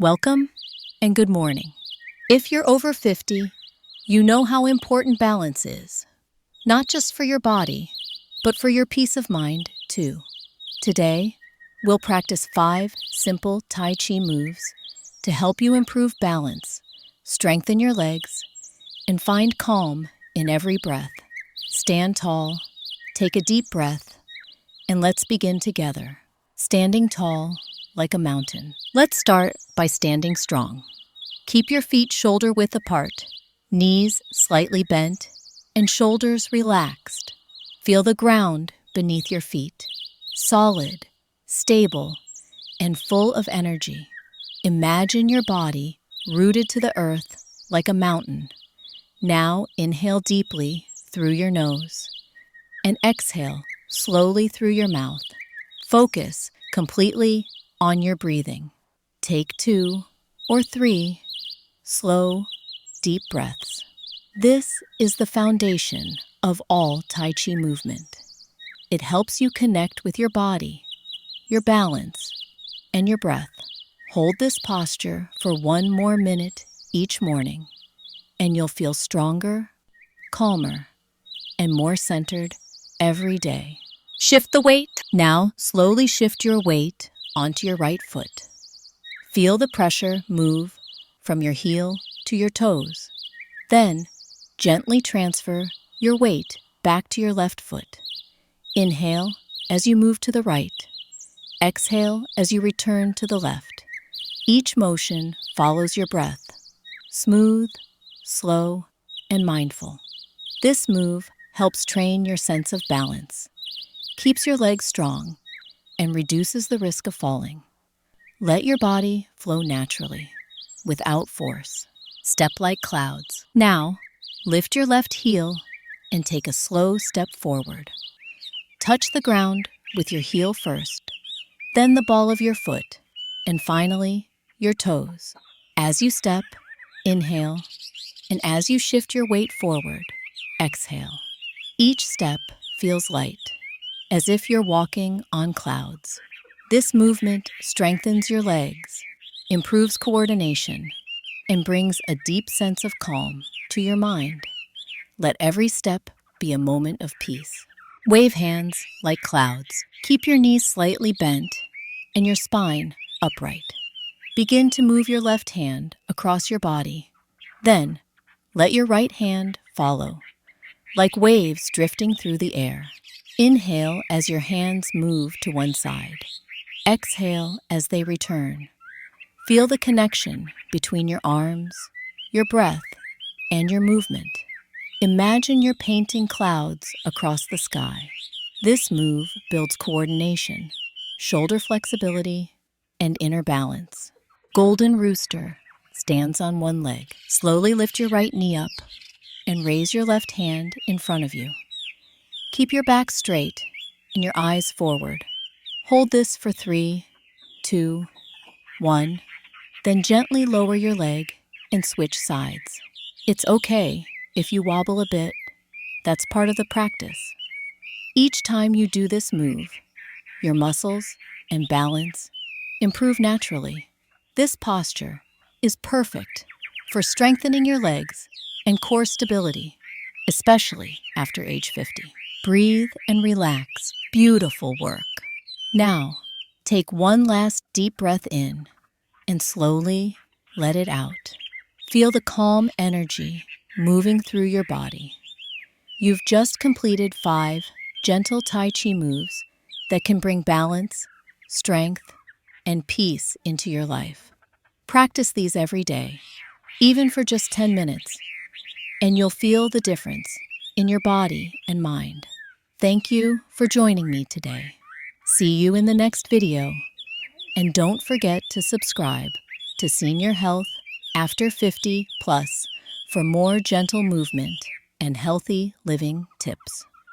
Welcome and good morning. If you're over 50, you know how important balance is, not just for your body, but for your peace of mind, too. Today, we'll practice 5 simple Tai Chi moves to help you improve balance, strengthen your legs, and find calm in every breath. Stand tall, take a deep breath, and let's begin together. Standing tall like a mountain. Let's start by standing strong. Keep your feet shoulder-width apart, knees slightly bent, and shoulders relaxed. Feel the ground beneath your feet, solid, stable, and full of energy. Imagine your body rooted to the earth like a mountain. Now inhale deeply through your nose and exhale slowly through your mouth. Focus completely on your breathing. Take 2 or 3 slow, deep breaths. This is the foundation of all Tai Chi movement. It helps you connect with your body, your balance, and your breath. Hold this posture for 1 more minute each morning, and you'll feel stronger, calmer, and more centered every day. Shift the weight. Now, slowly shift your weight onto your right foot. Feel the pressure move from your heel to your toes. Then, gently transfer your weight back to your left foot. Inhale as you move to the right. Exhale as you return to the left. Each motion follows your breath. Smooth, slow, and mindful. This move helps train your sense of balance, keeps your legs strong, and reduces the risk of falling. Let your body flow naturally, without force. Step like clouds. Now, lift your left heel and take a slow step forward. Touch the ground with your heel first, then the ball of your foot, and finally, your toes. As you step, inhale, and as you shift your weight forward, exhale. Each step feels light, as if you're walking on clouds. This movement strengthens your legs, improves coordination, and brings a deep sense of calm to your mind. Let every step be a moment of peace. Wave hands like clouds. Keep your knees slightly bent and your spine upright. Begin to move your left hand across your body. Then, let your right hand follow, like waves drifting through the air. Inhale as your hands move to one side. Exhale as they return. Feel the connection between your arms, your breath, and your movement. Imagine you're painting clouds across the sky. This move builds coordination, shoulder flexibility, and inner balance. Golden Rooster stands on one leg. Slowly lift your right knee up and raise your left hand in front of you. Keep your back straight and your eyes forward. Hold this for 3, 2, 1. Then gently lower your leg and switch sides. It's okay if you wobble a bit. That's part of the practice. Each time you do this move, your muscles and balance improve naturally. This posture is perfect for strengthening your legs and core stability, especially after age 50. Breathe and relax. Beautiful work. Now, take one last deep breath in and slowly let it out. Feel the calm energy moving through your body. You've just completed 5 gentle Tai Chi moves that can bring balance, strength, and peace into your life. Practice these every day, even for just 10 minutes, and you'll feel the difference in your body and mind. Thank you for joining me today. See you in the next video, and don't forget to subscribe to Senior Health After 50 Plus for more gentle movement and healthy living tips.